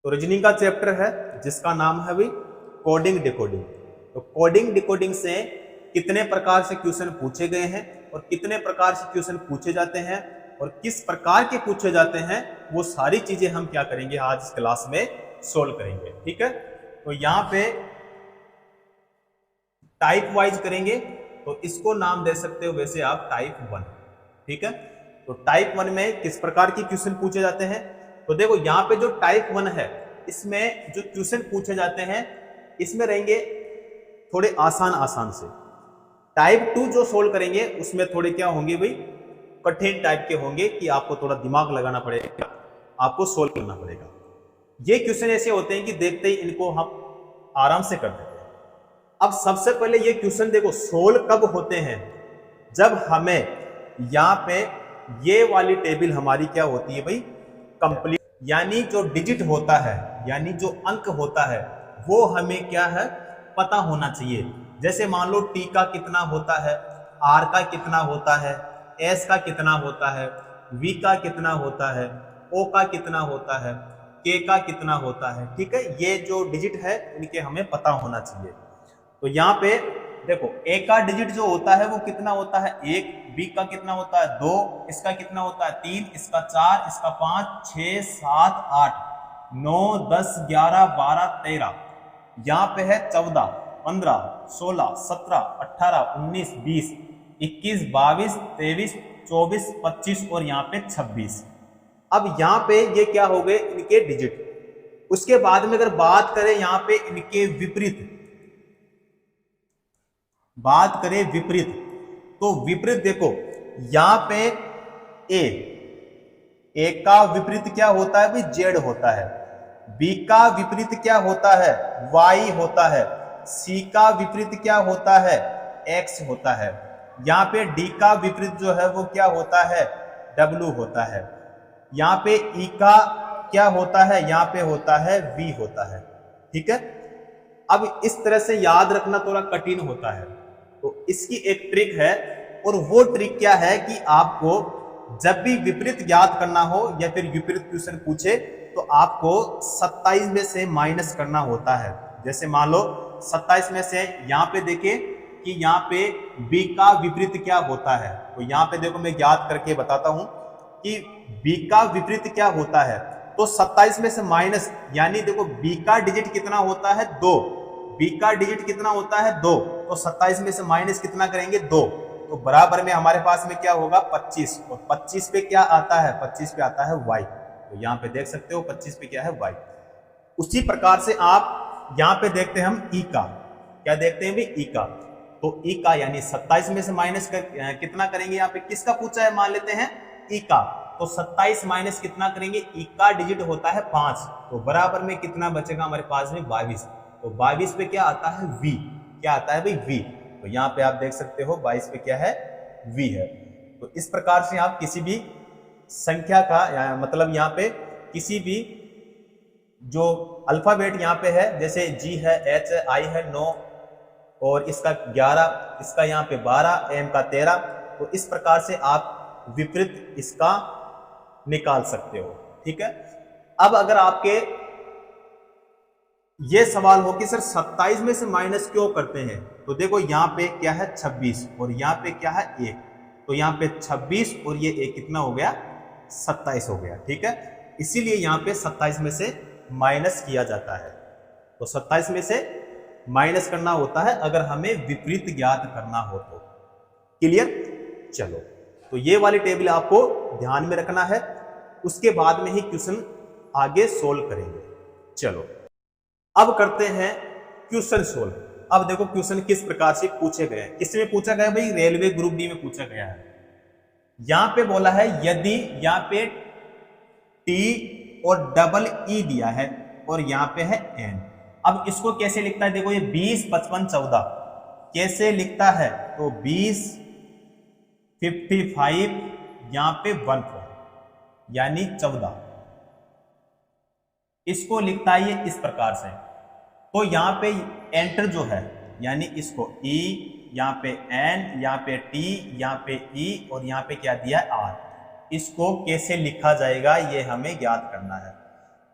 तो रीजनिंग का चैप्टर है जिसका नाम है भाई कोडिंग डिकोडिंग। तो कोडिंग डिकोडिंग से कितने प्रकार से क्वेश्चन पूछे गए हैं और कितने प्रकार से क्वेश्चन पूछे जाते हैं और किस प्रकार के पूछे जाते हैं, वो सारी चीजें हम क्या करेंगे आज इस क्लास में सोल्व करेंगे। ठीक है, तो यहाँ पे टाइप वाइज करेंगे, तो इसको नाम दे सकते हो वैसे आप टाइप 1। ठीक है, तो टाइप 1 में किस प्रकार के क्वेश्चन पूछे जाते हैं, तो देखो यहाँ पे जो टाइप 1 है इसमें जो क्वेश्चन पूछे जाते हैं इसमें रहेंगे थोड़े आसान आसान से। टाइप 2 जो सोल्व करेंगे उसमें थोड़े क्या होंगे भाई, कठिन टाइप के होंगे कि आपको थोड़ा दिमाग लगाना पड़ेगा, आपको सोल्व करना पड़ेगा। ये क्वेश्चन ऐसे होते हैं कि देखते ही इनको हम आराम से कर देते हैं। अब सबसे पहले ये क्वेश्चन देखो सोल्व कब होते हैं, जब हमें यहाँ पे ये वाली टेबल हमारी क्या होती है भाई, कंप्लीट, यानी जो डिजिट होता है यानी जो अंक होता है वो हमें क्या है पता होना चाहिए। जैसे मान लो टी का कितना होता है, आर का कितना होता है, एस का कितना होता है, वी का कितना होता है, ओ का कितना होता है, के का कितना होता है। ठीक है, ये जो डिजिट है इनके हमें पता होना चाहिए। तो यहाँ पे देखो ए का डिजिट जो होता है वो कितना होता है 1, बी का कितना होता है 2, इसका कितना होता है 3, इसका 4, इसका 5, 6, 7, 8, 9, 10, 11, 12, 13, यहाँ पे है 14, 15, 16, 17, 18, 19, 20, 21, 22, 23, 24, 25 और यहाँ पे 26। अब यहाँ पे ये क्या हो गए इनके डिजिट। उसके बाद में अगर बात करें यहाँ पे इनके विपरीत, बात करें विपरीत, तो विपरीत देखो यहां पे ए का विपरीत क्या होता है भाई जेड होता है, बी का विपरीत क्या होता है वाई होता है, सी का विपरीत क्या होता है एक्स होता है, यहां पे डी का विपरीत जो है वो क्या होता है डब्ल्यू होता है, यहां पे ई का क्या होता है यहां पे होता है वी होता है। ठीक है, अब इस तरह से याद रखना थोड़ा कठिन होता है, तो इसकी एक ट्रिक है और वो ट्रिक क्या है कि आपको जब भी विपरीत याद करना हो या फिर विपरीत क्वेश्चन पूछे तो आपको 27 में से माइनस करना होता है। जैसे मान लो 27 में से यहाँ पे देखें कि यहाँ पे बी का विपरीत क्या होता है, तो यहाँ पे देखो मैं याद करके बताता हूं कि बी का विपरीत क्या होता है। तो 27 में से माइनस, यानी देखो बी का डिजिट कितना होता है 2, बी का डिजिट कितना होता है 2, तो 27 में से माइनस कितना करेंगे 2, तो बराबर में हमारे पास में क्या होगा 25, और 25 पे क्या आता है 25 पे आता है y, तो यहाँ पे देख सकते हो 25 पे क्या है y। उसी प्रकार से आप यहाँ पे देखते हैं हम ई का, क्या देखते हैं भाई ई का, तो ई का यानी 27 में से माइनस कितना करेंगे, यहाँ पे किसका पूछा है मान लेते हैं ई का, तो 27 माइनस कितना करेंगे ई का डिजिट होता है 5, तो बराबर में कितना बचेगा हमारे पास में 22, तो 22 पे क्या आता है v, क्या आता है भाई v, तो यहाँ पे आप देख सकते हो 22 पे क्या है v है। तो इस प्रकार से आप किसी भी संख्या का मतलब यहाँ पे किसी भी जो अल्फाबेट यहाँ पे है, जैसे g है, h है, i है 9 और इसका 11, इसका यहाँ पे 12, m का 13, तो इस प्रकार से आप विपरीत इसका निकाल सकते हो। ठीक है, अब अगर आपके ये सवाल हो कि सर 27 में से माइनस क्यों करते हैं, तो देखो यहाँ पे क्या है 26 और यहाँ पे क्या है 1, तो यहाँ पे 26 और ये 1 कितना हो गया 27 हो गया। ठीक है, इसीलिए यहाँ पे 27 में से माइनस किया जाता है, तो 27 में से माइनस करना होता है अगर हमें विपरीत ज्ञात करना हो तो। क्लियर, चलो तो ये वाली टेबल आपको ध्यान में रखना है, उसके बाद में ही क्वेश्चन आगे सोल्व करेंगे। चलो अब करते हैं क्वेश्चन सोल्व। अब देखो क्वेश्चन किस प्रकार से पूछे गए हैं, किसमें पूछा गया भाई रेलवे ग्रुप डी में पूछा गया है। यहां पे बोला है यदि यहाँ पे टी और डबल ई दिया है और यहाँ पे है एन, अब इसको कैसे लिखता है, देखो ये 20, 55, 14 कैसे लिखता है, तो 20, 55 यहाँ पे 14 यानी 14, इसको लिखता है ये इस प्रकार से। तो यहाँ पे एंटर जो है यानी इसको ई, यहाँ पे एन, यहाँ पे टी, यहाँ पे ई और यहाँ पे क्या दिया है आर, इसको कैसे लिखा जाएगा ये हमें ज्ञात करना है।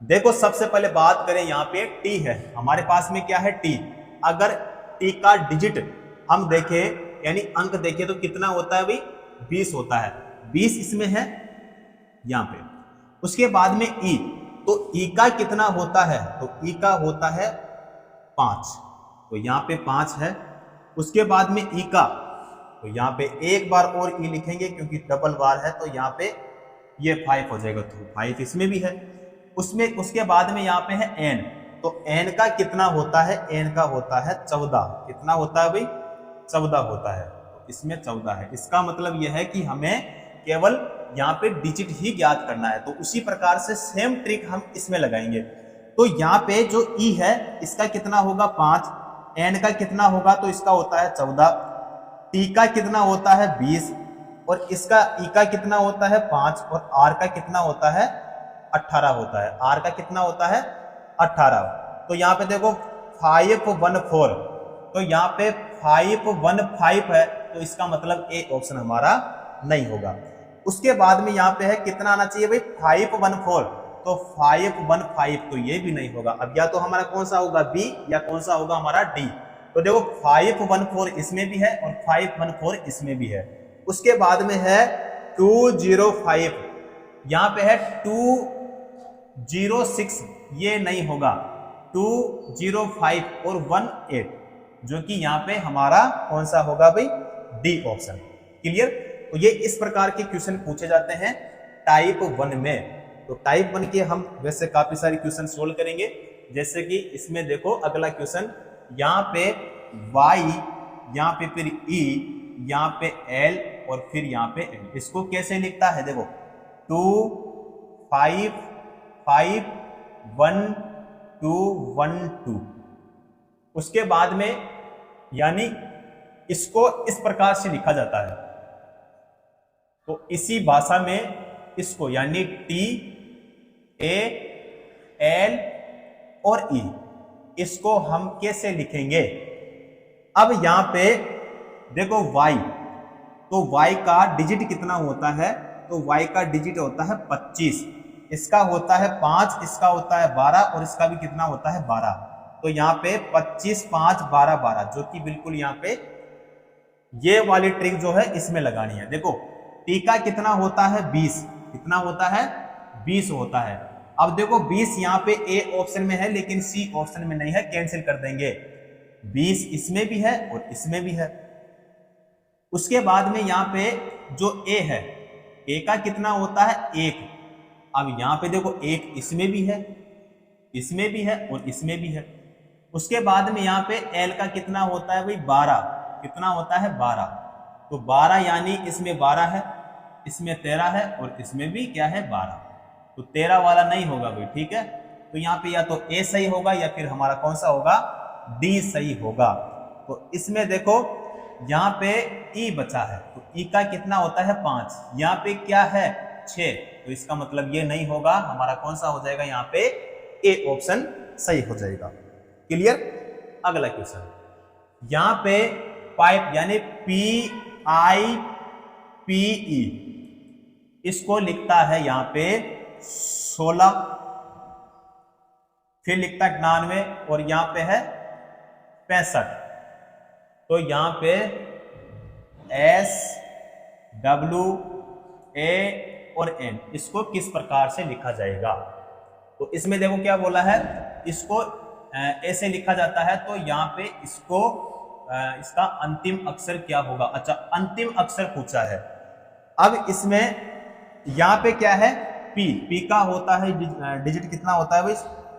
देखो सबसे पहले बात करें, यहाँ पे टी है हमारे पास में, क्या है टी। अगर टी का डिजिट हम देखें यानी अंक देखें तो कितना होता है भाई, 20 होता है। 20 इसमें है यहाँ पे। उसके बाद में ई, तो ई का कितना होता है, तो ई का होता है 5, तो यहाँ पे 5 है। उसके बाद में ई का, तो यहाँ पे एक बार और ई लिखेंगे क्योंकि डबल बार है, तो यहाँ पे ये 5 हो जाएगा, तो 5 इसमें भी है। उसमें उसके बाद में यहाँ पे है एन, तो एन का कितना होता है, एन का होता है 14। कितना होता है भाई, 14 होता है, तो इसमें 14 है। इसका मतलब यह है कि हमें केवल यहाँ पे डिजिट ही ज्ञात करना है। तो उसी प्रकार से सेम ट्रिक हम इसमें लगाएंगे। तो यहाँ पे जो ई है इसका कितना होगा 5, एन का कितना होगा, तो इसका होता है 14, टी का कितना होता है 20, और इसका ई का कितना होता है 5, और आर का कितना होता है 18 होता है। आर का कितना होता है 18। तो यहाँ पे देखो 514, तो यहाँ पे 515 है, तो इसका मतलब ए ऑप्शन हमारा नहीं होगा। उसके बाद में यहाँ पे है कितना आना चाहिए भाई 514, तो 515, तो ये भी नहीं होगा। अब या तो हमारा कौन सा होगा बी, या कौन सा होगा हमारा डी। तो देखो 514 इसमें भी है और 514 इसमें भी है। उसके बाद में है 205, यहाँ पे है 206, ये नहीं होगा। 205 और 18, जो कि यहाँ पे हमारा कौन सा होगा भाई, डी ऑप्शन। क्लियर। तो ये इस प्रकार के क्वेश्चन पूछे जाते हैं टाइप 1 में। तो टाइप 1 के हम वैसे काफी सारे क्वेश्चन सोल्व करेंगे, जैसे कि इसमें देखो अगला क्वेश्चन, यहाँ पे y, यहाँ पे फिर e, यहाँ पे l और फिर यहाँ पे l। इसको कैसे लिखता है, देखो 2 5 5 1 2 1 2। उसके बाद में यानी इसको इस प्रकार से लिखा जाता है। तो इसी भाषा में इसको यानी टी ए एल और ई, इसको हम कैसे लिखेंगे। अब यहां पे देखो y, तो y का डिजिट कितना होता है, तो y का डिजिट होता है 25, इसका होता है 5, इसका होता है 12 और इसका भी कितना होता है 12। तो यहाँ पे 25 5 12 12, जो कि बिल्कुल यहाँ पे ये वाली ट्रिक जो है इसमें लगानी है। देखो टी का कितना होता है 20, कितना होता है 20 होता है। अब देखो 20 यहाँ पे ए ऑप्शन में है लेकिन सी ऑप्शन में नहीं है, कैंसिल कर देंगे। 20 इसमें भी है और इसमें भी है। उसके बाद में यहाँ पे जो ए है, ए का कितना होता है 1। अब यहाँ पे देखो 1 इसमें भी है, इसमें भी है और इसमें भी है। उसके बाद में यहाँ पे एल का कितना होता है भाई 12, कितना होता है 12। तो 12 यानी इसमें 12 है, इसमें 13 है और इसमें भी क्या है 12। तो 13 वाला नहीं होगा भाई, ठीक है। तो यहाँ पे या तो ए सही होगा या फिर हमारा कौन सा होगा, डी सही होगा। तो इसमें देखो यहाँ पे ई बचा है, तो ई का कितना होता है 5, यहाँ पे क्या है 6, तो इसका मतलब ये नहीं होगा, हमारा कौन सा हो जाएगा यहाँ पे ए ऑप्शन सही हो जाएगा। क्लियर। अगला क्वेश्चन, यहाँ पे पाइप यानी PIPE, इसको लिखता है यहाँ पे 16, फिर लिखता है 99 और यहाँ पे है 65। तो यहाँ पे SWA और N, इसको किस प्रकार से लिखा जाएगा। तो इसमें देखो क्या बोला है, इसको ऐसे लिखा जाता है। तो यहाँ पे इसको इसका अंतिम अक्षर क्या होगा। अच्छा, अंतिम अक्षर पूछा है। अब इसमें यहाँ पे क्या है P का होता है डिजिट कितना होता है भाई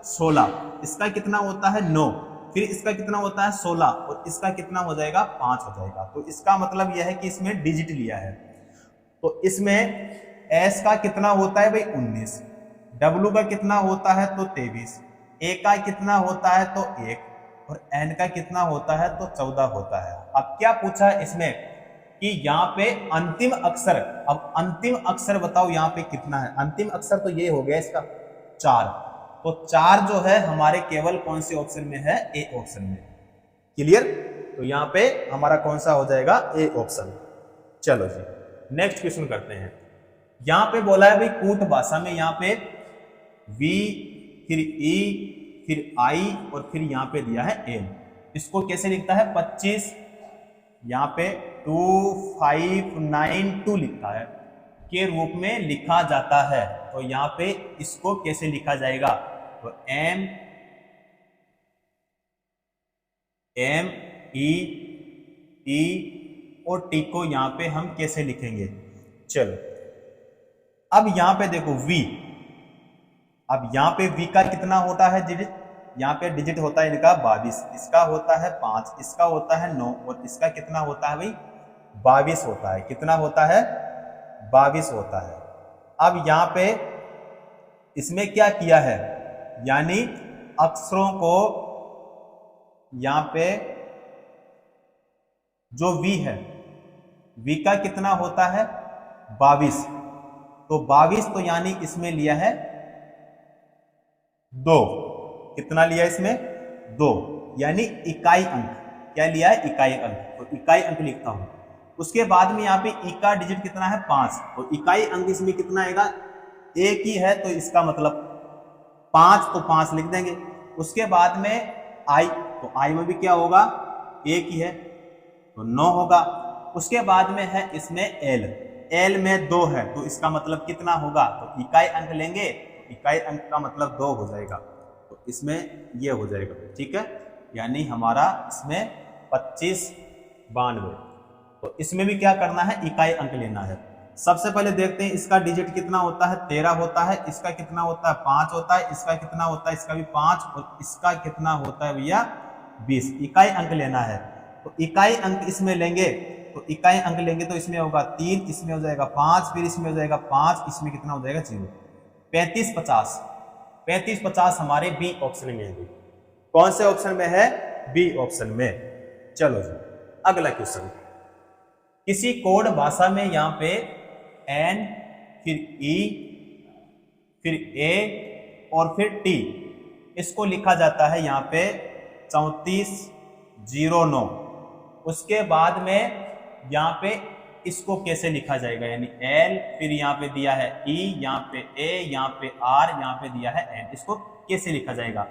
16, इसका कितना होता है 9, फिर इसका कितना होता है 16 और इसका कितना हो जाएगा 5 हो जाएगा। तो इसका मतलब यह है कि इसमें डिजिट लिया है। तो इसमें S का कितना होता है भाई 19, W का कितना होता है तो 23, A का कितना होता है तो 1 और N का कितना होता है तो 14 होता है। अब क्या पूछा है इसमें कि यहाँ पे अंतिम अक्षर, अब अंतिम अक्षर बताओ यहाँ पे कितना है। अंतिम अक्षर तो ये हो गया इसका 4, तो 4 जो है हमारे केवल कौन से ऑप्शन में है, ए ऑप्शन में। क्लियर। तो यहाँ पे हमारा कौन सा हो जाएगा, ए ऑप्शन। चलो जी नेक्स्ट क्वेश्चन करते हैं। यहाँ पे बोला है भाई कूट भाषा में, यहाँ पे फिर ई, फिर आई और फिर यहाँ पे दिया है एल। इसको कैसे लिखता है? 25 यहाँ पे 2592 लिखता है के रूप में लिखा जाता है। तो यहाँ पे इसको कैसे लिखा जाएगा? तो एम ई और टी को यहाँ पे हम कैसे लिखेंगे? चलो अब यहाँ पे देखो v, अब यहाँ पे v का कितना होता है डिजिट? यहाँ पे डिजिट होता है इनका 22, इसका होता है 5, इसका होता है 9 और इसका कितना होता है भाई? 22 होता है। कितना होता है? 22 होता है। अब यहाँ पे इसमें क्या किया है? यानी अक्षरों को यहाँ पे जो v है, v का कितना होता है? 22। तो 22 तो यानी इसमें लिया है 2। कितना लिया इसमें? 2, यानी इकाई अंक। क्या लिया है? इकाई अंक। तो इकाई अंक लिखता हूं। उसके बाद में यहाँ पे ई का डिजिट कितना है? 5। तो इकाई अंक इसमें कितना आएगा? एक ही है तो इसका मतलब 5, तो 5 लिख देंगे। उसके बाद में आई, तो आई में भी क्या होगा? एक ही है तो 9 होगा। उसके बाद में है इसमें एल, एल में 2 है तो इसका मतलब कितना होगा? तो इकाई अंक लेंगे, तो इकाई अंक का मतलब 2 हो जाएगा। तो इसमें ये हो जाएगा, ठीक है। यानी हमारा इसमें 2592। तो इसमें भी क्या करना है? इकाई अंक लेना है। सबसे पहले देखते हैं इसका डिजिट कितना होता है? 13 होता है। इसका कितना होता है? 5 होता है। इसका कितना होता है? इसका भी 5 और इसका कितना होता है भैया? 20। इकाई अंक लेना है। तो इकाई अंक इसमें लेंगे, तो इकाई अंक लेंगे तो इसमें होगा 3, इसमें हो जाएगा 5, फिर इसमें हो जाएगा 5, इसमें कितना हो जाएगा? 0। 35 50, 35 50 हमारे बी ऑप्शन में है। कौन से ऑप्शन में है? बी ऑप्शन में। चलो जी अगला क्वेश्चन। किसी कोड भाषा में यहाँ पे एन, फिर ई, फिर ए और फिर टी, इसको लिखा जाता है यहाँ पे 3409। उसके बाद में यहाँ पे इसको कैसे लिखा जाएगा? यानी एल, फिर यहाँ पे दिया है ई, यहाँ पे ए, यहाँ पे आर, यहाँ पे दिया है एन, इसको कैसे लिखा जाएगा?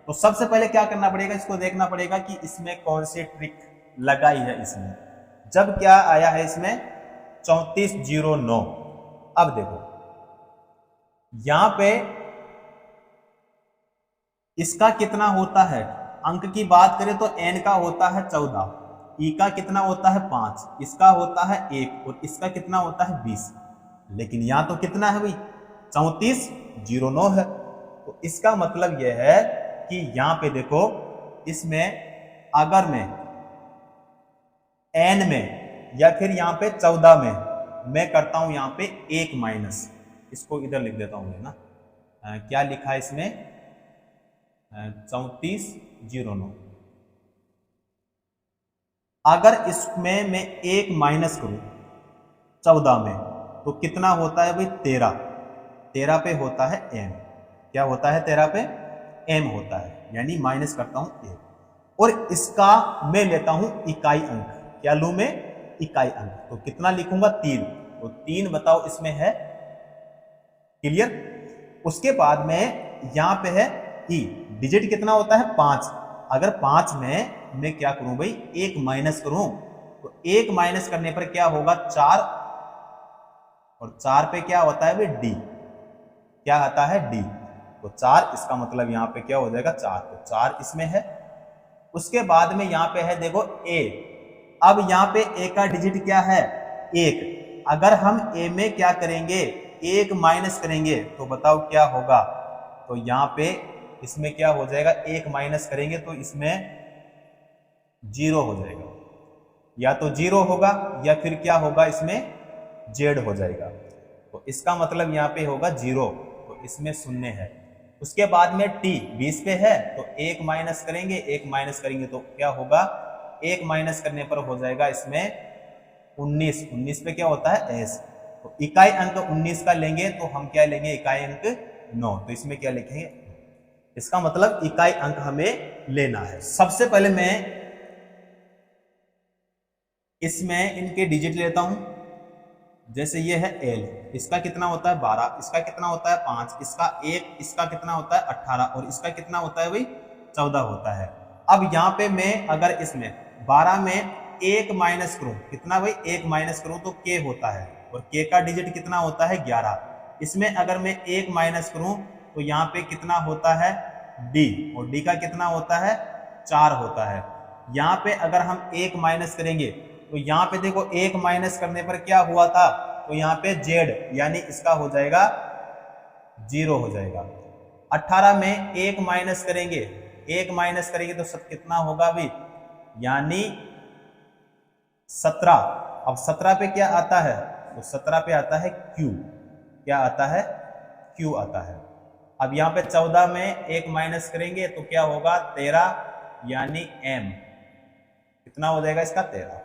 तो सबसे पहले क्या करना पड़ेगा? इसको देखना पड़ेगा कि इसमें कौन सी ट्रिक लगाई है। इसमें जब क्या आया है? इसमें 3409। अब देखो यहां पे इसका कितना होता है? अंक की बात करें तो n का होता है 14, ई का कितना होता है? 5, इसका होता है 1 और इसका कितना होता है? 20। लेकिन यहां तो कितना है भाई? 3409 है। तो इसका मतलब यह है कि यहां पे देखो, इसमें अगर मैं n में या फिर यहाँ पे 14 में मैं करता हूं यहाँ पे 1 माइनस, इसको इधर लिख देता हूं ना। क्या लिखा है इसमें? 3409। अगर इसमें मैं 1 माइनस करूं 14 में तो कितना होता है भाई? 13। 13 पे होता है m। क्या होता है? 13 पे m होता है, यानी माइनस करता हूं 1 और इसका मैं लेता हूं इकाई अंक। क्या लूं मैं? इकाई अंक। तो कितना लिखूंगा? 3। तो 3 बताओ इसमें है। क्लियर? उसके बाद में यहां पे है ई, डिजिट कितना होता है? 5। अगर 5 में मैं क्या करूं भाई? 1 माइनस करूं, तो 1 माइनस करने पर क्या होगा? 4 और 4 पे क्या होता है भाई? डी। क्या आता है? डी। तो 4, इसका मतलब यहां पे क्या हो जाएगा? 4। तो 4 इसमें है। उसके बाद में यहां पे है देखो ए। अब यहां पे ए का डिजिट क्या है? 1। अगर हम ए में क्या करेंगे? 1 माइनस करेंगे तो बताओ क्या होगा? तो यहां पे इसमें क्या हो जाएगा? 1 माइनस करेंगे तो इसमें 0 हो जाएगा, या तो 0 होगा या फिर क्या होगा? इसमें जेड हो जाएगा। तो इसका मतलब यहाँ पे होगा 0, तो इसमें 0 है। उसके बाद में टी 20 पे है तो 1 माइनस करेंगे, 1 माइनस करेंगे तो क्या होगा? 1 माइनस करने पर हो जाएगा इसमें 19। 19 पे क्या होता है? एस। तो इकाई अंक 19 का लेंगे तो हम क्या लेंगे? इकाई अंक 9। तो इसमें क्या लिखेंगे? इसका मतलब इकाई अंक हमें लेना है। सबसे पहले मैं इसमें इनके डिजिट लेता हूं, जैसे ये है एल, इसका कितना होता है 12, इसका कितना होता है 5, इसका 1, इसका कितना होता है 18 और इसका कितना होता है भाई 14 होता है। अब यहाँ पे मैं अगर इसमें 12 में 1 माइनस करूं, कितना भाई 1 माइनस करूं तो k होता है और k का डिजिट कितना होता है 11। इसमें अगर मैं 1 माइनस करूं तो यहाँ पे कितना होता है d और d का कितना होता है 4 होता है। यहाँ पे अगर हम 1 माइनस करेंगे तो यहाँ पे देखो 1 माइनस करने पर क्या हुआ था, तो यहाँ पे z यानी इसका हो जाएगा 0 हो जाएगा। 18 में 1 माइनस करेंगे, 1 माइनस करेंगे तो सब कितना होगा भाई, यानी 17। अब 17 पे क्या आता है, तो 17 पे आता है q, क्या आता है q आता है। अब यहाँ पे 14 में 1 माइनस करेंगे तो क्या होगा 13, यानी m, कितना हो जाएगा इसका 13।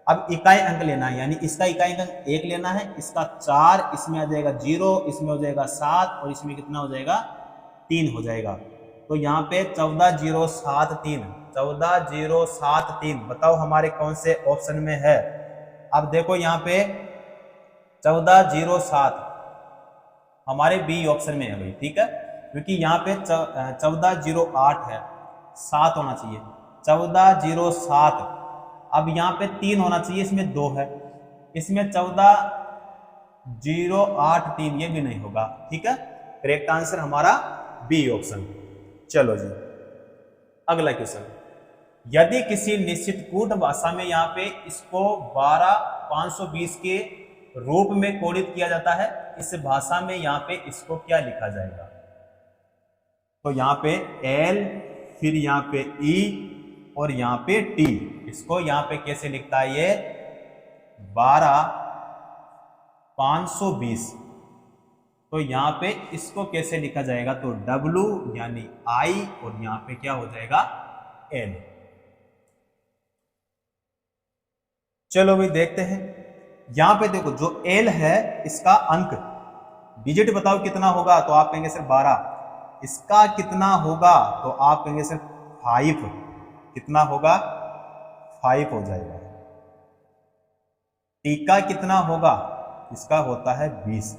अब इकाई अंक लेना है, यानी इसका इकाई अंक 1 लेना है, इसका 4, इसमें आ जाएगा 0, इसमें हो जाएगा 7 और इसमें कितना हो जाएगा 3 हो जाएगा। तो यहाँ पे 14073, 14073 बताओ हमारे कौन से ऑप्शन में है। अब देखो यहाँ पे 1407 हमारे बी ऑप्शन में है भाई, ठीक है, क्योंकि यहाँ पे 1408 है, 7 होना चाहिए 1407। अब यहाँ पे 3 होना चाहिए, इसमें 2 है, इसमें 14083 ये भी नहीं होगा, ठीक है। करेक्ट आंसर हमारा बी ऑप्शन। चलो जी अगला क्वेश्चन, यदि किसी निश्चित कूट भाषा में यहाँ पे इसको 12520 के रूप में कोडित किया जाता है, इस भाषा में यहाँ पे इसको क्या लिखा जाएगा। तो यहाँ पे एल, फिर यहाँ पे ई और यहाँ पे टी, इसको यहाँ पे कैसे लिखता है ये 12520, तो यहाँ पे इसको कैसे लिखा जाएगा, तो W यानी I और यहाँ पे क्या हो जाएगा L। चलो भाई देखते हैं, यहाँ पे देखो जो L है इसका अंक डिजिट बताओ कितना होगा, तो आप कहेंगे सर 12, इसका कितना होगा तो आप कहेंगे सर 5, कितना होगा 5 हो जाएगा। टी का कितना होगा, इसका होता है 20,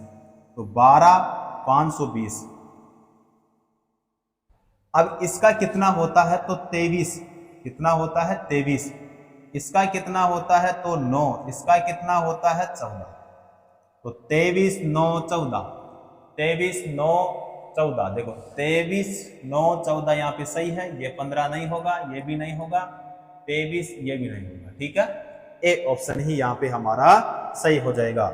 तो 12520। अब इसका कितना होता है तो 23, कितना होता है 23, इसका कितना होता है तो 9, इसका कितना होता है 14, तो 23 9 14, 23 9 14, देखो 23 9 14 यहाँ पे सही है, ये 15 नहीं होगा, ये भी नहीं होगा, 23 ये भी नहीं होगा, ठीक है, ए ऑप्शन ही यहाँ पे हमारा सही हो जाएगा।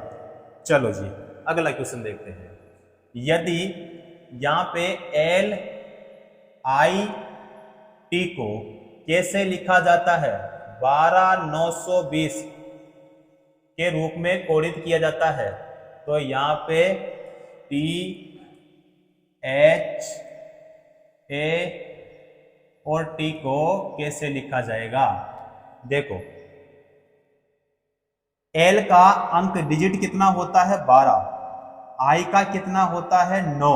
चलो जी अगला क्वेश्चन देखते हैं, यदि यहाँ पे एल आई टी को कैसे लिखा जाता है, 12920 के रूप में कोडित किया जाता है, तो यहाँ पे टी एच ए और टी को कैसे लिखा जाएगा। देखो एल का अंक डिजिट कितना होता है 12, आई का कितना होता है 9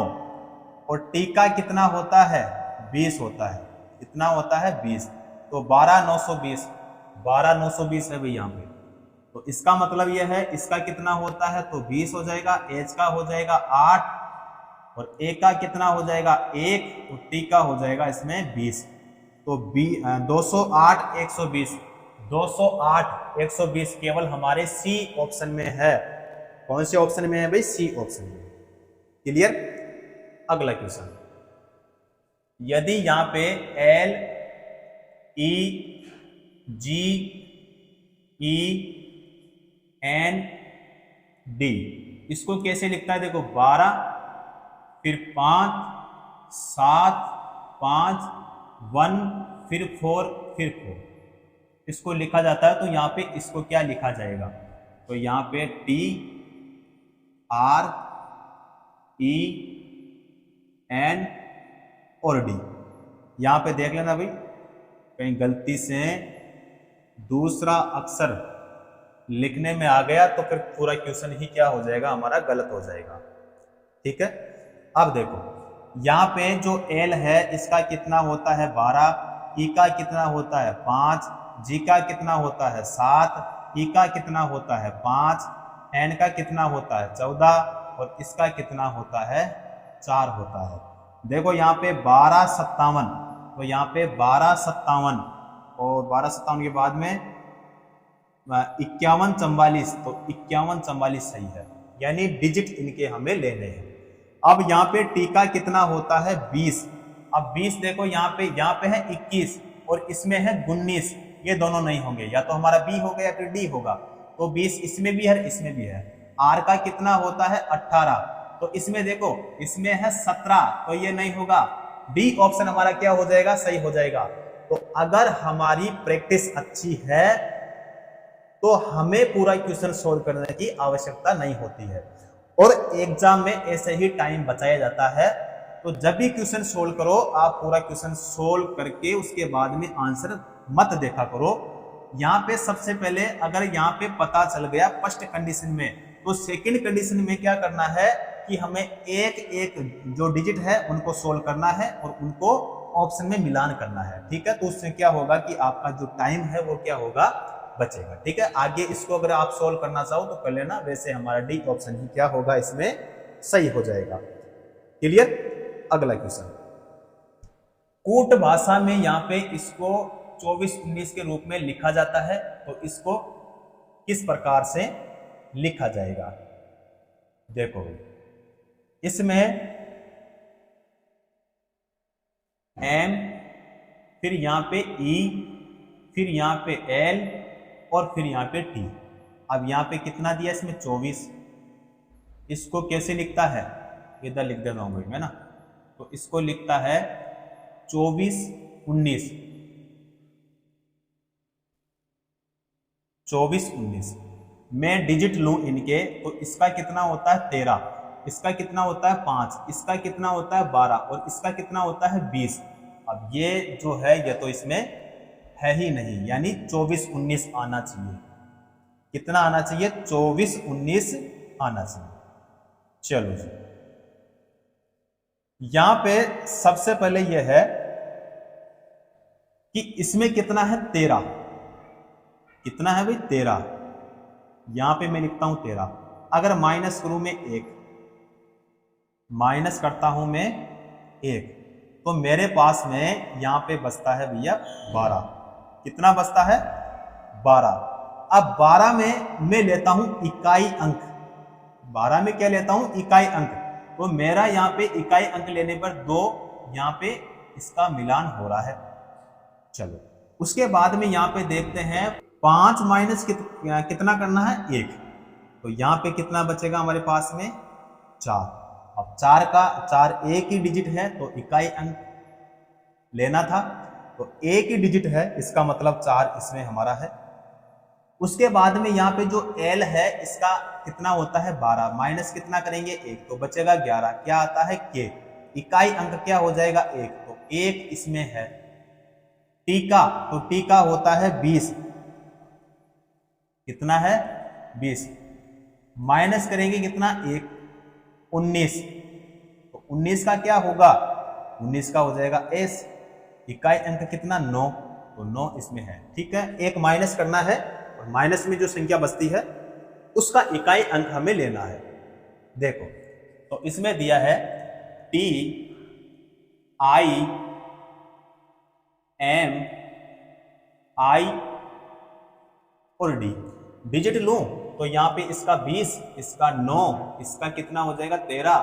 और टी का कितना होता है 20 होता है, कितना होता है 20, तो 12920, 12920 है भाई यहाँ पे, तो इसका मतलब यह है इसका कितना होता है तो 20 हो जाएगा, एच का हो जाएगा 8 और ए का कितना हो जाएगा 1 और टी का हो जाएगा इसमें 20, तो 208 120, 208 120 केवल हमारे सी ऑप्शन में है। कौन से ऑप्शन में है भाई, सी ऑप्शन में। क्लियर। अगला क्वेश्चन, यदि यहाँ पे एल ई जी ई एन डी, इसको कैसे लिखता है, देखो 12 फिर 5 7 5 1 फिर 4 फिर 4, इसको लिखा जाता है, तो यहाँ पे इसको क्या लिखा जाएगा, तो यहाँ पे टी आर ई एन और डी। यहाँ पे देख लेना भाई, कहीं गलती से दूसरा अक्षर लिखने में आ गया तो फिर पूरा क्वेश्चन ही क्या हो जाएगा, हमारा गलत हो जाएगा, ठीक है। अब देखो यहाँ पे जो एल है इसका कितना होता है 12, ई का कितना होता है 5, जी का कितना होता है 7, ई का कितना होता है 5, n का कितना होता है 14 और इसका कितना होता है 4 होता है। देखो यहाँ पे 1257, तो यहाँ पे 1257 और 1257 के बाद में 5144, तो 5144 सही है, यानी डिजिट इनके हमें लेने हैं। अब यहाँ पे टी का कितना होता है 20। अब 20 देखो यहाँ पे है 21 और इसमें है 19, ये दोनों नहीं होंगे, या तो हमारा बी होगा या फिर डी होगा। तो 20 इसमें भी है इसमें भी है। आर का कितना होता है 18, तो इसमें देखो इसमें है 17, तो ये नहीं होगा। डी ऑप्शन हमारा क्या हो जाएगा, सही हो जाएगा। तो अगर हमारी प्रैक्टिस अच्छी है तो हमें पूरा क्वेश्चन सोल्व करने की आवश्यकता नहीं होती है, और एग्जाम में ऐसे ही टाइम बचाया जाता है। तो जब भी क्वेश्चन सोल्व करो, आप पूरा क्वेश्चन सोल्व करके उसके बाद में आंसर मत देखा करो। यहाँ पे सबसे पहले अगर यहाँ पे पता चल गया फर्स्ट कंडीशन में, तो सेकंड कंडीशन में क्या करना है कि हमें एक एक जो डिजिट है उनको सोल्व करना है और उनको ऑप्शन में मिलान करना है। ठीक है, तो उससे क्या होगा कि आपका जो टाइम है वो क्या होगा, बचेगा। ठीक है, आगे इसको अगर आप सोल्व करना चाहो तो कर लेना, वैसे हमारा डी ऑप्शन ही क्या होगा इसमें सही हो जाएगा। क्लियर। अगला क्वेश्चन, कूट भाषा में यहाँ पे इसको 24-19 के रूप में लिखा जाता है, तो इसको किस प्रकार से लिखा जाएगा। देखो इसमें एम, फिर यहाँ पे ई, फिर यहाँ पे एल और फिर यहाँ पे टी। अब यहाँ पे कितना दिया इसमें 24, इसको कैसे लिखता है, इधर लिख देना होगा मैं ना, तो इसको लिखता है 24-19, 24-19। मैं डिजिट लूं इनके, तो इसका कितना होता है 13, इसका कितना होता है 5, इसका कितना होता है 12 और इसका कितना होता है 20। अब ये जो है ये तो इसमें है ही नहीं, यानी 24-19 आना चाहिए। कितना आना चाहिए, 24-19 आना चाहिए। चलो जी, यहां पे सबसे पहले यह है कि इसमें कितना है 13, कितना है भाई 13, यहां पे मैं लिखता हूं 13। अगर माइनस करूं मैं 1, माइनस करता हूं मैं 1, तो मेरे पास में यहां पे बचता है भैया 12। कितना बचता है 12। अब 12 में मैं लेता हूं इकाई अंक, 12 में क्या लेता हूं इकाई अंक, तो मेरा यहां पे इकाई अंक लेने पर 2, यहां पे इसका मिलान हो रहा है। चलो उसके बाद में यहां पे देखते हैं 5 माइनस कितना करना है 1, तो यहां पे कितना बचेगा हमारे पास में 4। अब 4 एक ही डिजिट है तो इकाई अंक लेना था, तो एक ही डिजिट है, इसका मतलब 4 इसमें हमारा है। उसके बाद में यहाँ पे जो L है इसका कितना होता है 12, माइनस कितना करेंगे 1, तो बचेगा 11। क्या आता है K, इकाई अंक क्या हो जाएगा 1, तो 1 इसमें है। T का, तो T का होता है 20, कितना है 20, माइनस करेंगे कितना 1, 19, तो 19 का क्या होगा 19 का हो जाएगा S। इकाई अंक कितना 9, तो 9 इसमें है। ठीक है, एक माइनस करना है और माइनस में जो संख्या बचती है उसका इकाई अंक हमें लेना है। देखो तो इसमें दिया है T, I, M, I और D। डिजिट लूं तो यहां पे इसका 20, इसका 9, इसका कितना हो जाएगा 13,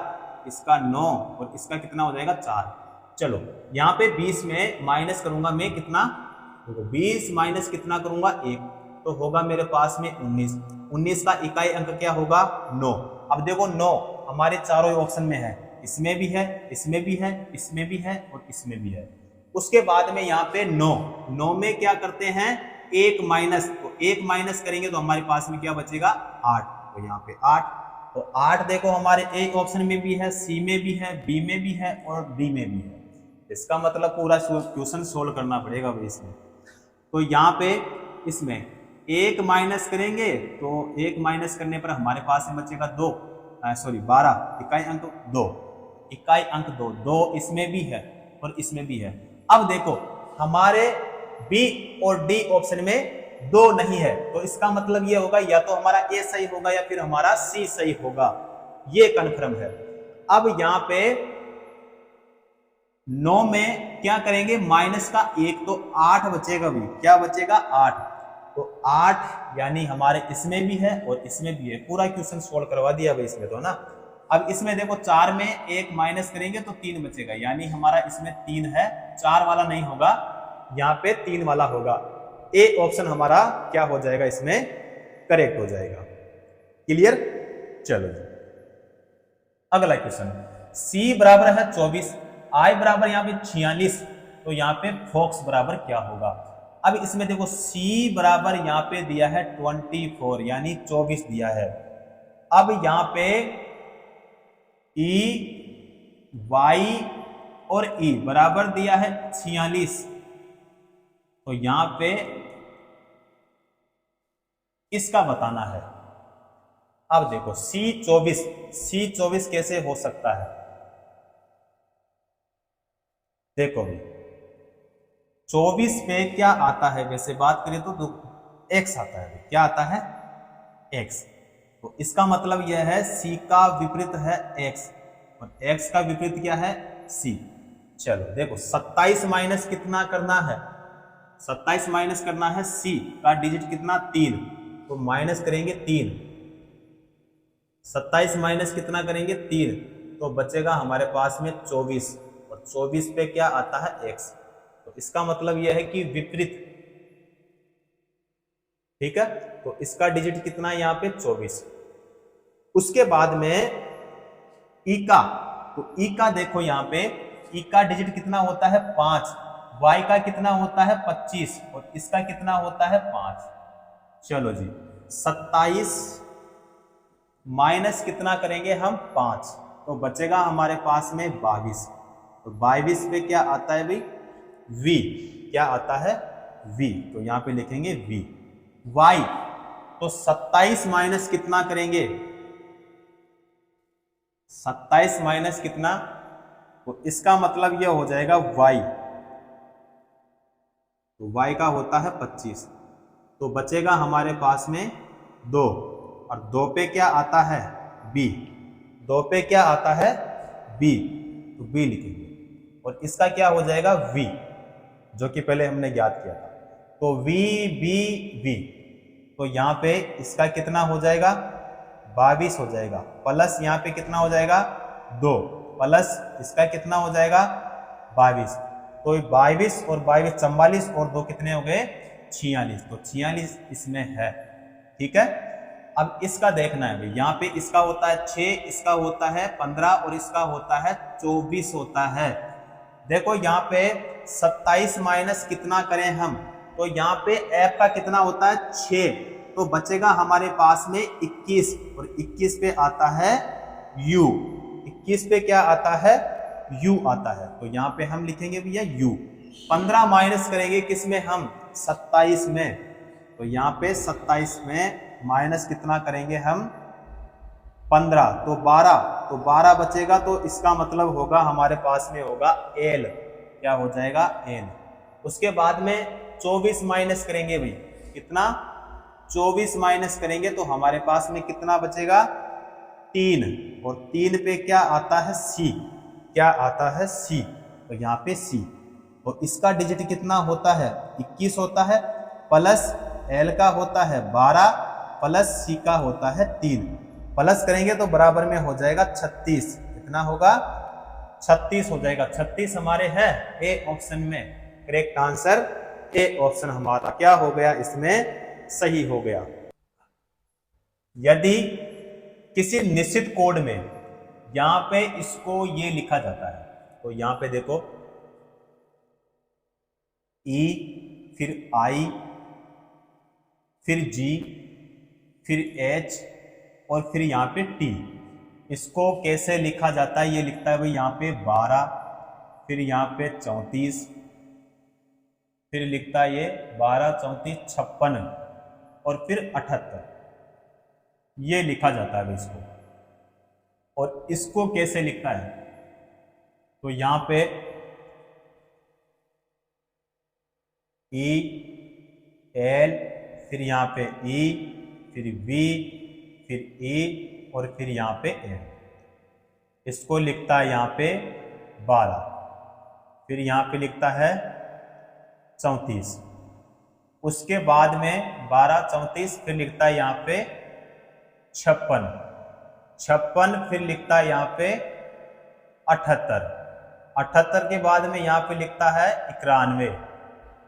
इसका 9 और इसका कितना हो जाएगा 4। चलो यहाँ पे 20 में माइनस करूंगा मैं कितना, देखो 20 माइनस कितना करूंगा 1, तो होगा मेरे पास में 19। 19 का इकाई अंक क्या होगा 9। अब देखो 9 हमारे चारों ऑप्शन में है, इसमें भी है, इसमें भी है, इसमें भी है और इसमें भी है। उसके बाद में यहाँ पे 9 में क्या करते हैं 1 माइनस, तो 1 माइनस करेंगे तो हमारे पास में क्या बचेगा 8, तो यहाँ पे 8। तो 8 देखो हमारे ए ऑप्शन में भी है, सी में भी है, बी में भी है और डी में भी है। इसका मतलब पूरा क्वेश्चन सोल्व करना पड़ेगा भाई इसमें। तो यहाँ पे इसमें 1 माइनस करेंगे तो 1 माइनस करने पर हमारे पास में बचेगा 12, इकाई अंक 2, इकाई अंक 2 इसमें भी है और इसमें भी है। अब देखो हमारे बी और डी ऑप्शन में 2 नहीं है, तो इसका मतलब ये होगा या तो हमारा ए सही होगा या फिर हमारा सी सही होगा, ये कन्फर्म है। अब यहां पे 9 में क्या करेंगे, माइनस का 1, तो 8 बचेगा भी, क्या बचेगा 8, तो 8 यानी हमारे इसमें भी है और इसमें भी है। पूरा क्वेश्चन सोल्व करवा दिया भाई इसमें तो ना। अब इसमें देखो 4 में 1 माइनस करेंगे तो 3 बचेगा, यानी हमारा इसमें 3 है, 4 वाला नहीं होगा, यहाँ पे 3 वाला होगा। ए ऑप्शन हमारा क्या हो जाएगा, इसमें करेक्ट हो जाएगा। क्लियर? चलो जी अगला क्वेश्चन, सी बराबर है 24, आई बराबर यहाँ पे 46, तो यहाँ पे फोक्स बराबर क्या होगा। अब इसमें देखो सी बराबर यहाँ पे दिया है 24 यानी 24 दिया है। अब यहाँ पे ई वाई और ई बराबर दिया है 46, तो यहां पे इसका बताना है। अब देखो C24 कैसे हो सकता है, देखो भी 24 पे क्या आता है, वैसे बात करें तो x आता है, क्या आता है x, तो इसका मतलब यह है c का विपरीत है x और x का विपरीत क्या है c। चलो देखो 27 माइनस कितना करना है, 27 माइनस करना है c का डिजिट कितना 3, तो माइनस करेंगे 3, 27 माइनस कितना करेंगे 3, तो बचेगा हमारे पास में 24 और 24 पे क्या आता है x, तो इसका मतलब यह है कि विपरीत, ठीक है, तो इसका डिजिट कितना है यहाँ पे 24। उसके बाद में ई का, तो ई का देखो यहाँ पे ई का डिजिट कितना होता है 5, y का कितना होता है 25 और इसका कितना होता है 5। चलो जी 27 माइनस कितना करेंगे हम 5, तो बचेगा हमारे पास में 22, तो 22 पे क्या आता है भाई v, क्या आता है v, तो यहां पे लिखेंगे v। y तो 27 माइनस कितना करेंगे, 27 माइनस कितना, तो इसका मतलब यह हो जाएगा y, तो y का होता है 25, तो बचेगा हमारे पास में 2 और 2 पे क्या आता है b, 2 पे क्या आता है b, तो b लिखेंगे और इसका क्या हो जाएगा v, जो कि पहले हमने ज्ञात किया था, तो v b v, तो यहाँ पे इसका कितना हो जाएगा 22 हो जाएगा, प्लस यहाँ पे कितना हो जाएगा 2, प्लस इसका कितना हो जाएगा 22, तो 22 और 22 44 और 2 कितने हो गए 46, तो 46 इसमें है, ठीक है। अब इसका देखना है भाई, यहाँ पे इसका होता है 6, इसका होता है 15 और इसका होता है 24 होता है। देखो यहाँ पे 27 माइनस कितना करें हम, तो यहाँ पे f का कितना होता है 6, तो बचेगा हमारे पास में 21 और 21 पे आता है u, 21 पे क्या आता है u आता है, तो यहाँ पे हम लिखेंगे भैया u। 15 माइनस करेंगे किसमें हम 27 में, तो यहाँ पे 27 में माइनस कितना करेंगे हम 15, तो 12, तो 12 बचेगा, तो इसका मतलब होगा हमारे पास में होगा l, क्या हो जाएगा l। उसके बाद में 24 माइनस करेंगे भाई, कितना 24 माइनस करेंगे तो हमारे पास में कितना बचेगा 3, और 3 पे क्या आता है c, क्या आता है c, तो यहाँ पे c, तो इसका डिजिट कितना होता है 21 होता है, प्लस l का होता है 12 प्लस c का होता है 3, प्लस करेंगे तो बराबर में हो जाएगा 36, कितना होगा 36 हो जाएगा। 36 हमारे है ए ऑप्शन में, करेक्ट आंसर ए ऑप्शन हमारा क्या हो गया, इसमें सही हो गया। यदि किसी निश्चित कोड में यहां पे इसको ये लिखा जाता है, तो यहां पे देखो E फिर I फिर G फिर H और फिर यहाँ पे T, इसको कैसे लिखा जाता है, ये लिखता है भाई यहाँ पे 12, फिर यहाँ पे 34, फिर लिखता है ये 12 34 56 और फिर 78, ये लिखा जाता है भाई इसको। और इसको कैसे लिखता है, तो यहाँ पे E L फिर यहाँ पे ई, फिर वी, फिर ई और फिर यहाँ पे एन। इसको लिखता है यहाँ पे 12, फिर यहाँ पे लिखता है 34। उसके बाद में 12, 34, फिर लिखता है यहाँ पे 56, फिर लिखता है यहाँ पे 78 के बाद में यहाँ पे लिखता है 91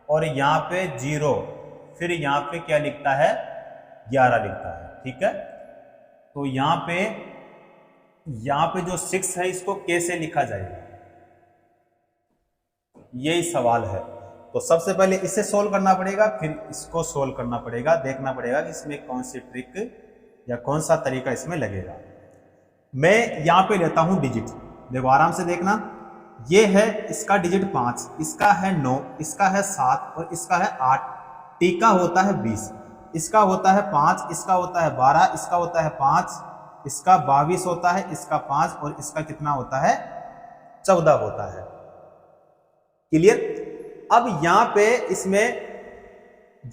और यहाँ पे 0, फिर यहाँ पे क्या लिखता है 11 लिखता है। ठीक है, तो यहाँ पे जो 6 है इसको कैसे लिखा जाएगा, यही सवाल है। तो सबसे पहले इसे सोल्व करना पड़ेगा, फिर इसको सोल्व करना पड़ेगा, देखना पड़ेगा कि इसमें कौन सी ट्रिक या कौन सा तरीका इसमें लगेगा। मैं यहां पे लेता हूं डिजिट, देखो आराम से देखना। ये है इसका डिजिट 5, इसका है 9, इसका है 7 और इसका है 8। टी का होता है 20, इसका होता है 5, इसका होता है 12, इसका होता है 5, इसका 22 होता है, इसका 5 और इसका कितना होता है 14 होता है। क्लियर। अब यहां पे इसमें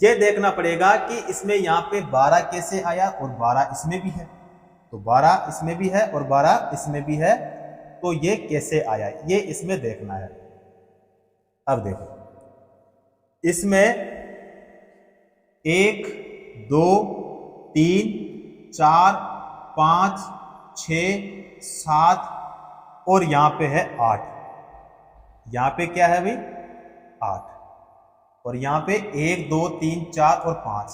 ये देखना पड़ेगा कि इसमें यहां पे 12 कैसे आया और 12 इसमें भी है, तो 12 इसमें भी है और 12 इसमें भी है, तो ये कैसे आया ये इसमें देखना है। अब देखो इसमें 1 2 3 4 5 6 7 और यहां पे है 8। यहां पे क्या है भाई 8 और यहां पे 1 2 3 4 और 5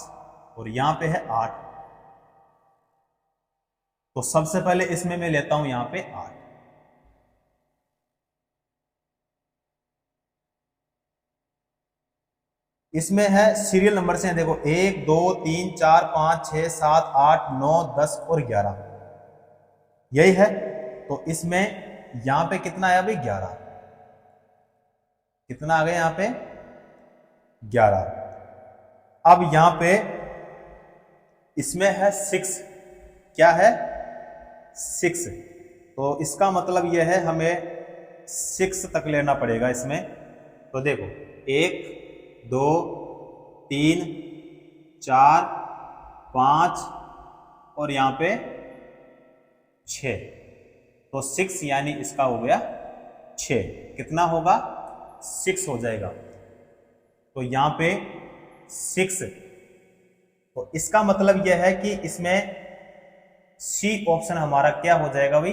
और यहां पे है 8। तो सबसे पहले इसमें मैं लेता हूं यहां पे 8। इसमें है सीरियल नंबर से देखो 1 2 3 4 5 6 7 8 9 10 और 11, यही है। तो इसमें यहां पे कितना आया भाई 11, कितना आ गया यहां पे 11। अब यहां पे इसमें है 6, क्या है 6, तो इसका मतलब यह है हमें 6 तक लेना पड़ेगा इसमें। तो देखो 1 2 3 4 5 और यहां पे 6, तो 6 यानी इसका हो गया 6, कितना होगा 6 हो जाएगा। तो यहां पे 6, तो इसका मतलब यह है कि इसमें सी ऑप्शन हमारा क्या हो जाएगा भाई,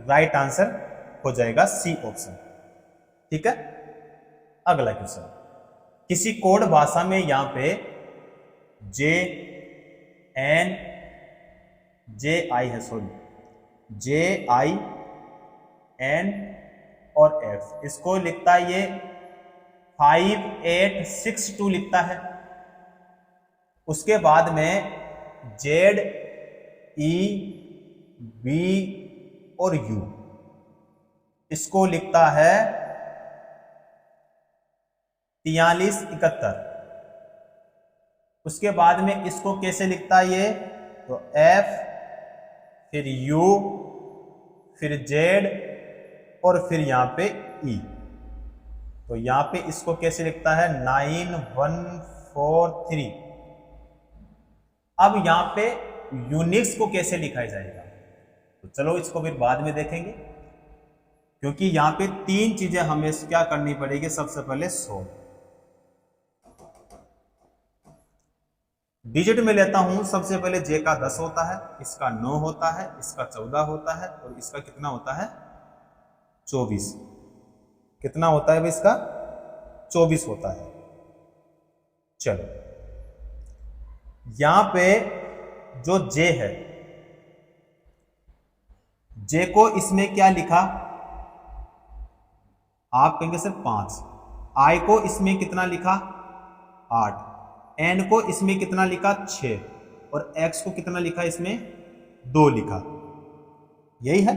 राइट आंसर हो जाएगा सी ऑप्शन। ठीक है, अगला क्वेश्चन। किसी कोड भाषा में यहां पे जे एन जे आई है, सॉरी जे आई एन और एक्स, इसको लिखता है ये 5862 लिखता है। उसके बाद में जेड ई बी और यू, इसको लिखता है 4371। उसके बाद में इसको कैसे लिखता है ये, तो एफ फिर यू फिर जेड और फिर यहां पे ई, तो यहां पे इसको कैसे लिखता है 9143। अब यहां पे यूनिक्स को कैसे लिखा जाएगा, तो चलो इसको फिर बाद में देखेंगे, क्योंकि यहां पे 3 चीजें हमें क्या करनी पड़ेगी। सबसे पहले 100 डिजिट में लेता हूं। सबसे पहले जे का 10 होता है, इसका 9 होता है, इसका 14 होता है और इसका कितना होता है 24। कितना होता है भाई इसका 24 होता है। चलो यहां पे जो जे है, जे को इसमें क्या लिखा, आप कहेंगे सर 5। आई को इसमें कितना लिखा 8, एन को इसमें कितना लिखा 6 और एक्स को कितना लिखा इसमें 2 लिखा, यही है।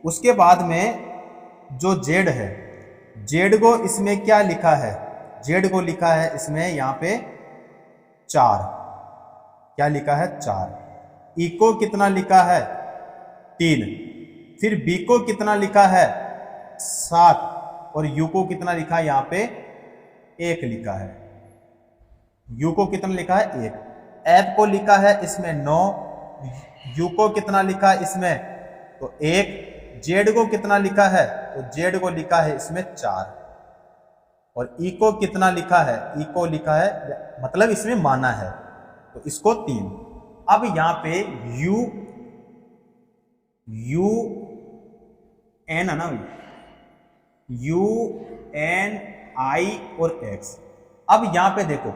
उसके बाद में जो जेड है, जेड को इसमें क्या लिखा है, जेड को लिखा है इसमें यहां पे 4, क्या लिखा है 4। ई को कितना लिखा है 3, फिर बी को कितना लिखा है 7 और यू को कितना लिखा है यहां पे 1 लिखा है। यू को कितना लिखा है 1। एफ को लिखा है इसमें 9, यू को कितना लिखा है इसमें तो 1, जेड को कितना लिखा है तो जेड को लिखा है इसमें 4, और ई को कितना लिखा है, ई को लिखा है मतलब इसमें माना है तो इसको 3। अब यहां पे यू एन है ना, यू एन आई और एक्स। अब यहां पे देखो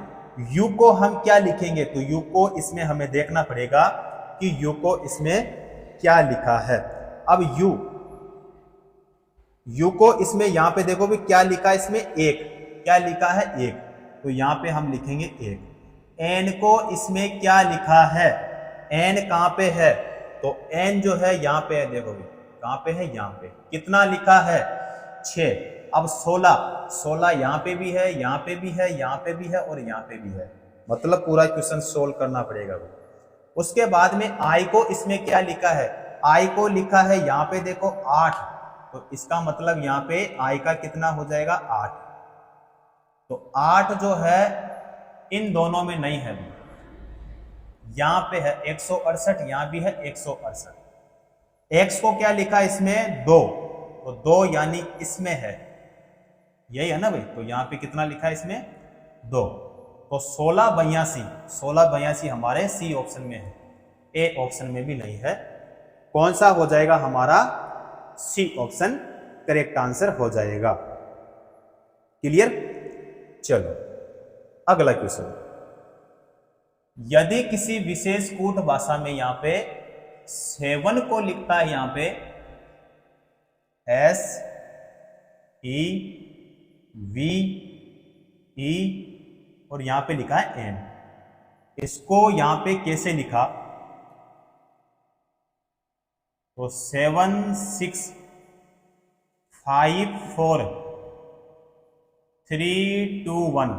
u को हम क्या लिखेंगे तो u को इसमें हमें देखना पड़ेगा कि u को इसमें क्या लिखा है। अब u को इसमें यहां पे देखो भी क्या लिखा है इसमें 1, क्या लिखा है 1, तो यहां पे हम लिखेंगे 1। n को इसमें क्या लिखा है, n कहां पे है तो n जो है यहां पे है, देखो भी कहां पे है, यहां पे कितना लिखा है 6। अब 16 यहाँ पे भी है, यहाँ पे भी है, यहाँ पे भी है और यहाँ पे भी है, मतलब पूरा क्वेश्चन सोल्व करना पड़ेगा। उसके बाद में आई को इसमें क्या लिखा है, आई को लिखा है यहाँ पे देखो 8, तो इसका मतलब यहाँ पे आई का कितना हो जाएगा 8, तो 8 जो है इन दोनों में नहीं है, यहाँ पे है 168, यहाँ भी है 168। एक्स को क्या लिखा इसमें 2, तो 2 यानी इसमें है, यही है ना भाई, तो यहाँ पे कितना लिखा है इसमें 2, तो 1682 हमारे सी ऑप्शन में है, ए ऑप्शन में भी नहीं है। कौन सा हो जाएगा हमारा सी ऑप्शन करेक्ट आंसर हो जाएगा। क्लियर। चलो अगला क्वेश्चन, यदि किसी विशेष कूट भाषा में यहाँ पे 7 को लिखता है यहाँ पे S E V E और यहां पे लिखा है N, इसको यहां पे कैसे लिखा तो 7 6 5 4 3 2 1।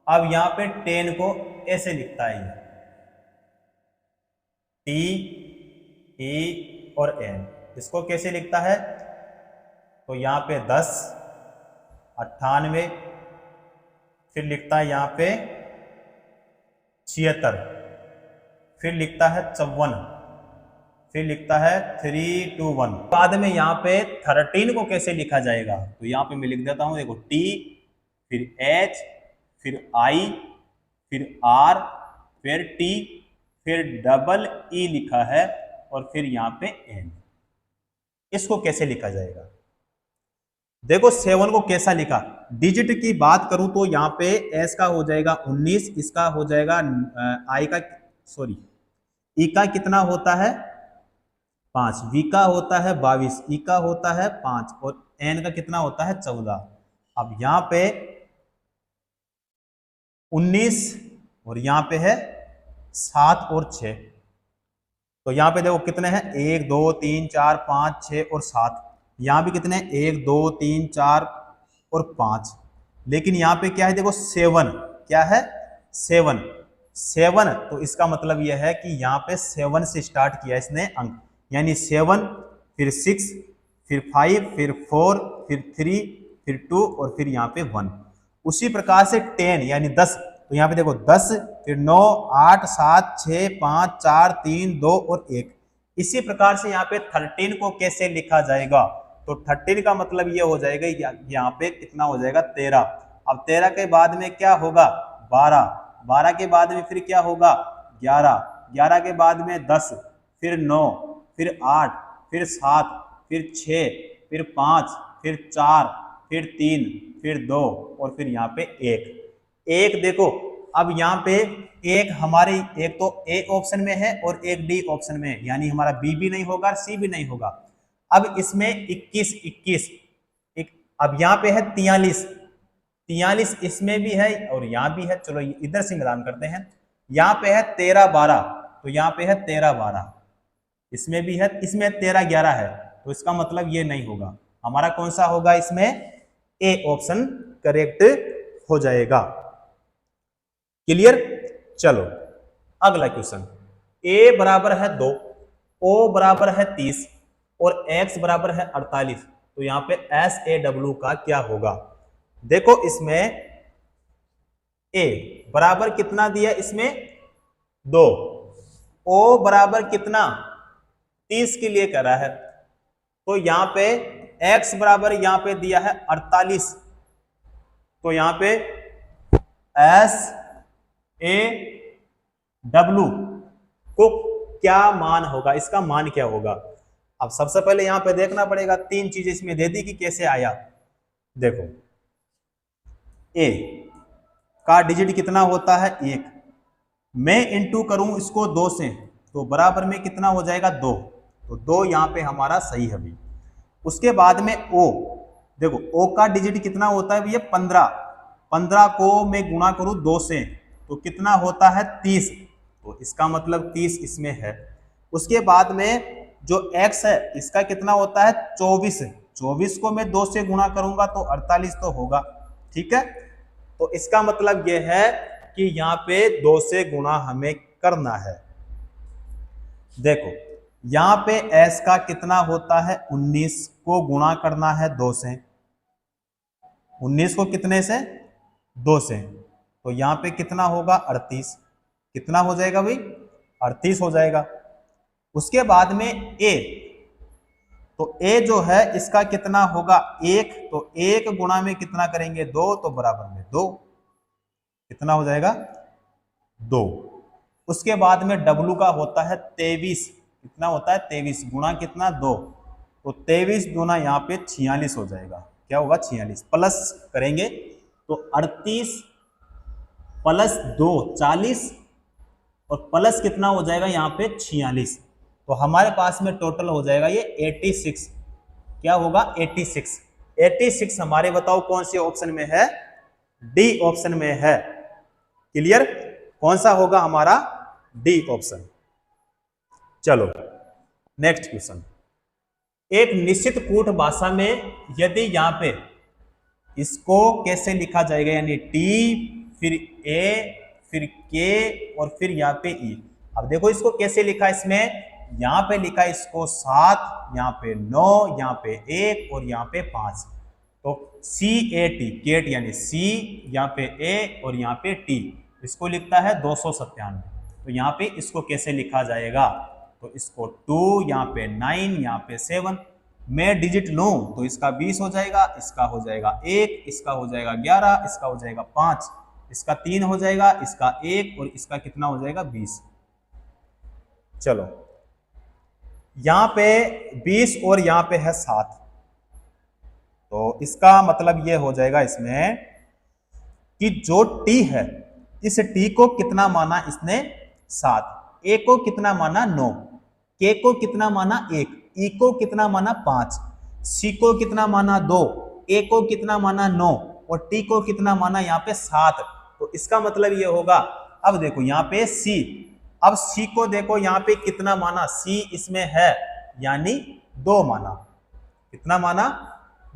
अब यहां पे 10 को ऐसे लिखता है ये T E और N, इसको कैसे लिखता है तो यहां पे 10 98, फिर लिखता है यहाँ पे 76, फिर लिखता है 54, फिर लिखता है 3 2 1। बाद में यहाँ पे 13 को कैसे लिखा जाएगा तो यहाँ पे मैं लिख देता हूँ, देखो T, फिर H, फिर I, फिर R, फिर T, फिर डबल E लिखा है और फिर यहाँ पे N। इसको कैसे लिखा जाएगा, देखो 7 को कैसा लिखा, डिजिट की बात करूं तो यहाँ पे S का हो जाएगा 19, इसका हो जाएगा I का E का कितना होता है 5, V का होता है 22, E का होता है 5 और N का कितना होता है 14। अब यहाँ पे 19 और यहाँ पे है 7 और 6, तो यहाँ पे देखो कितने हैं 1 2 3 4 5 6 और 7, यहाँ भी कितने 1 2 3 4 और 5, लेकिन यहाँ पे क्या है देखो 7, क्या है 7, तो इसका मतलब यह है कि यहाँ पे 7 से स्टार्ट किया इसने अंक, यानी 7 फिर 6 फिर 5 फिर 4 फिर 3 फिर 2 और फिर यहाँ पे 1। उसी प्रकार से 10 यानी 10, तो यहाँ पे देखो 10 फिर 9 8 7 6 5 4 3 2 और 1। इसी प्रकार से यहाँ पे 13 को कैसे लिखा जाएगा तो 13 का मतलब ये हो जाएगा यहाँ पे कितना हो जाएगा 13। अब 13 के बाद में क्या होगा 12, 12 के बाद में फिर क्या होगा 11, 11 के बाद में 10, फिर 9, फिर 8, फिर 7, फिर 6, फिर 5, फिर 4, फिर 3, फिर 2 और फिर यहाँ पे 1। देखो अब यहाँ पे एक हमारे एक तो ए ऑप्शन में है और एक डी ऑप्शन में है, यानी हमारा बी भी नहीं होगा सी भी नहीं होगा। अब इसमें 21 अब यहाँ पे है 43 इसमें भी है और यहाँ भी है। चलो इधर से मिलान करते हैं, यहाँ पे है 13-12 तो यहाँ पे है 13-12, इसमें भी है, इसमें 13-11 है, तो इसका मतलब ये नहीं होगा। हमारा कौन सा होगा इसमें ए ऑप्शन करेक्ट हो जाएगा। क्लियर। चलो अगला क्वेश्चन, a बराबर है 2, o बराबर है 30 और x बराबर है 48, तो यहाँ पे SAW का क्या होगा। देखो इसमें a बराबर कितना दिया, इसमें 2। ओ बराबर कितना 30 के लिए करा है, तो यहां पे x बराबर यहां पे दिया है 48, तो यहां पे एस ए डब्ल्यू को क्या मान होगा, इसका मान क्या होगा। अब सबसे पहले यहां पे देखना पड़ेगा, 3 चीजें इसमें दे दी कि कैसे आया। देखो ए का डिजिट कितना होता है 1, मैं इंटू करूं इसको 2 से तो बराबर में कितना हो जाएगा 2, तो 2 यहां पे हमारा सही है भाई। उसके बाद में ओ, देखो ओ का डिजिट कितना होता है भैया 15, 15 को मैं गुणा करूं 2 से तो कितना होता है 30, तो इसका मतलब 30 इसमें है। उसके बाद में जो x है इसका कितना होता है 24, 24 को मैं 2 से गुणा करूंगा तो 48 तो होगा, ठीक है। तो इसका मतलब यह है कि यहाँ पे 2 से गुणा हमें करना है। देखो यहाँ पे s का कितना होता है 19 को गुणा करना है 2 से, 19 को कितने से 2 से, तो यहाँ पे कितना होगा 38, कितना हो जाएगा भाई 38 हो जाएगा। उसके बाद में a, तो a जो है इसका कितना होगा 1, तो 1 गुणा में कितना करेंगे 2, तो बराबर में 2, कितना हो जाएगा 2। उसके बाद में w का होता है 23, कितना होता है 23 गुणा कितना 2, तो 23 गुना यहाँ पे 46 हो जाएगा, क्या होगा 46, प्लस करेंगे तो 38 प्लस 2 40 और प्लस कितना हो जाएगा यहाँ पे 46, तो हमारे पास में टोटल हो जाएगा ये 86, क्या होगा 86। 86 हमारे बताओ कौन से ऑप्शन में है, डी ऑप्शन में है। क्लियर, कौन सा होगा हमारा डी ऑप्शन। चलो नेक्स्ट क्वेश्चन, एक निश्चित कूट भाषा में यदि यहां पे इसको कैसे लिखा जाएगा, यानी टी फिर ए फिर के और फिर यहाँ पे ई। अब देखो इसको कैसे लिखा, इसमें यहाँ पे लिखा इसको 7, यहाँ पे 9, यहाँ पे 1 और यहाँ पे 5, तो सी ए टी केट यानी सी, यहाँ पे ए और यहाँ पे टी, इसको लिखता है 297। तो यहाँ पे इसको कैसे लिखा जाएगा, तो इसको 2, यहाँ पे 9, यहाँ पे 7, मैं डिजिट लूं तो इसका 20 हो जाएगा, इसका हो जाएगा 1, इसका हो जाएगा 11, इसका हो जाएगा 5, इसका 3 हो जाएगा, इसका 1 और इसका कितना हो जाएगा 20। चलो यहां पे 20 और यहां पे है 7, तो इसका मतलब ये हो जाएगा इसमें कि जो टी है इस टी को कितना माना इसने 7, ए को कितना माना 9, के को कितना माना 1, ई को कितना माना 5, सी को कितना माना 2, ए को कितना माना 9 और टी को कितना माना यहाँ पे 7, तो इसका मतलब ये होगा। अब देखो यहाँ पे सी, अब सी को देखो यहाँ पे कितना माना, सी इसमें है यानी 2 माना, कितना माना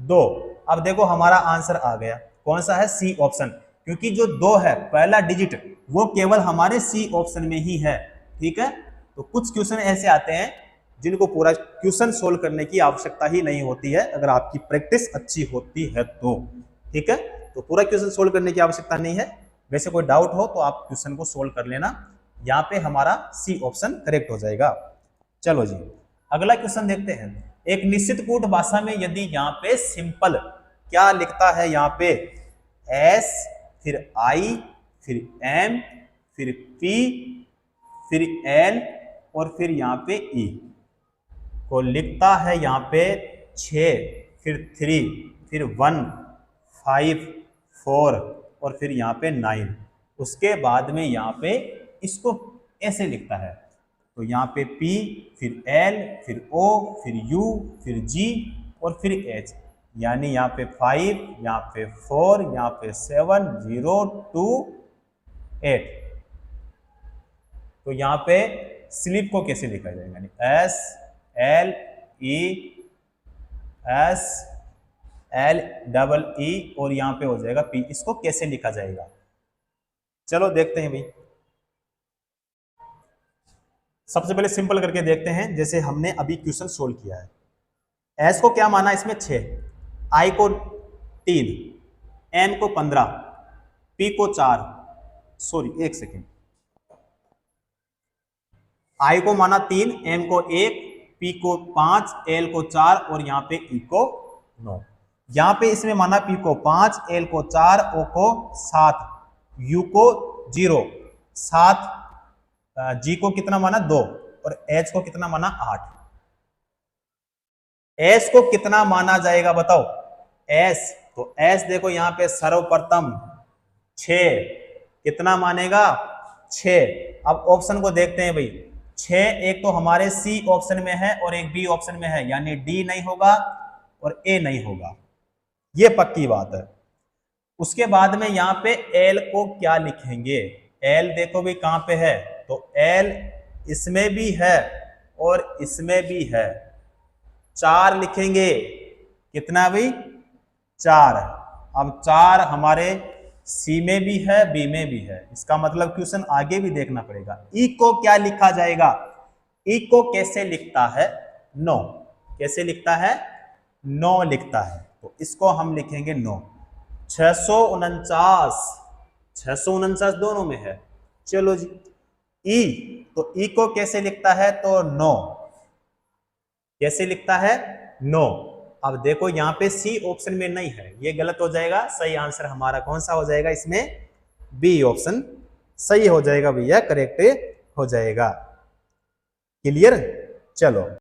2। अब देखो हमारा आंसर आ गया, कौन सा है सी ऑप्शन, क्योंकि जो 2 है पहला डिजिट वो केवल हमारे सी ऑप्शन में ही है, ठीक है। तो कुछ क्वेश्चन ऐसे आते हैं जिनको पूरा क्वेश्चन सोल्व करने की आवश्यकता ही नहीं होती है, अगर आपकी प्रैक्टिस अच्छी होती है तो, ठीक है। तो पूरा क्वेश्चन सोल्व करने की आवश्यकता नहीं है, वैसे कोई डाउट हो तो आप क्वेश्चन को सोल्व कर लेना, यहाँ पे हमारा सी ऑप्शन करेक्ट हो जाएगा। चलो जी अगला क्वेश्चन देखते हैं, एक निश्चित कूट भाषा में यदि यहाँ पे सिंपल क्या लिखता है, यहाँ पे एस फिर आई फिर एम फिर पी फिर एल और फिर यहाँ पे ई को लिखता है यहाँ पे 6 फिर 3 फिर 1 5 4 और फिर यहाँ पे 9, उसके बाद में यहाँ पे इसको ऐसे लिखता है, तो यहाँ पे P फिर L फिर O फिर U फिर G और फिर H, यानी यहाँ पे 5, यहाँ पे 4, यहाँ पे 7 0 2 8। तो यहाँ पे स्लिप को कैसे लिखा जाएगा, यानी S L E S L double E और यहाँ पे हो जाएगा P, इसको कैसे लिखा जाएगा। चलो देखते हैं भाई, सबसे पहले सिंपल करके देखते हैं, जैसे हमने अभी क्वेश्चन सोल्व किया है। S को क्या माना इसमें 6, I को 3, M को 15, P को 4, सॉरी एक सेकेंड, आई को माना 3, एम को 1, पी को 5, एल को 4 और यहाँ पे ई को 9। यहाँ पे इसमें माना पी को 5, एल को 4, ओ को 7, यू को 0, 7, जी को कितना माना 2 और एच को कितना माना 8। एस को कितना माना जाएगा बताओ? एस, तो एस देखो यहाँ पे सर्वप्रथम 6 कितना मानेगा? 6। अब ऑप्शन को देखते हैं भाई। 6 एक तो हमारे सी ऑप्शन में है और एक बी ऑप्शन में है, यानी डी नहीं होगा और ए नहीं होगा, ये पक्की बात है। उसके बाद में यहाँ पे एल को क्या लिखेंगे? एल देखो भाई कहां पे है, तो एल इसमें भी है और इसमें भी है, 4 लिखेंगे। कितना भाई? 4। अब 4 हमारे सी में भी है, बी में भी है, इसका मतलब क्वेश्चन आगे भी देखना पड़ेगा। ई को क्या लिखा जाएगा? ई को कैसे लिखता है? 9। कैसे लिखता है? 9 लिखता है, तो इसको हम लिखेंगे 9। 649, 649 दोनों में है। चलो जी, ई, तो ई को कैसे लिखता है? तो 9। कैसे लिखता है? 9। अब देखो यहाँ पे सी ऑप्शन में नहीं है, ये गलत हो जाएगा। सही आंसर हमारा कौन सा हो जाएगा? इसमें बी ऑप्शन सही हो जाएगा भैया, करेक्ट हो जाएगा। क्लियर? चलो